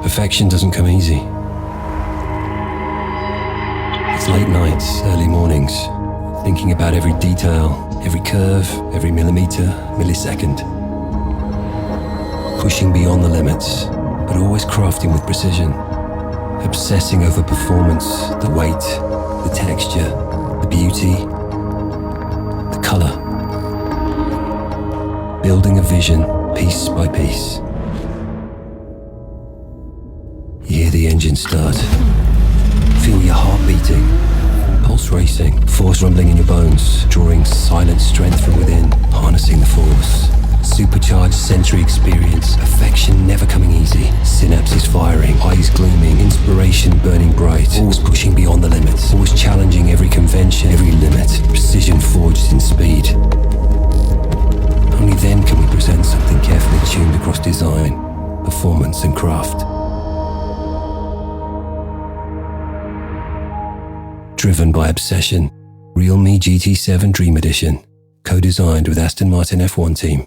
Perfection doesn't come easy. It's late nights, early mornings, thinking about every detail, every curve, every millimeter, millisecond. Pushing beyond the limits, but always crafting with precision. Obsessing over performance, the weight, the texture, the beauty, the color. Building a vision piece by piece. You hear the engine start. Feel your heart beating, pulse racing, force rumbling in your bones, drawing silent strength from within, harnessing the force. Supercharged sensory experience, affection never coming easy, synapses firing, eyes gleaming, inspiration burning bright, always pushing beyond the limits, always challenging every convention, every limit, precision forged in speed. Only then can we present something carefully tuned across design, performance and craft. Driven by obsession, Realme GT7 Dream Edition, co-designed with Aston Martin F1 team.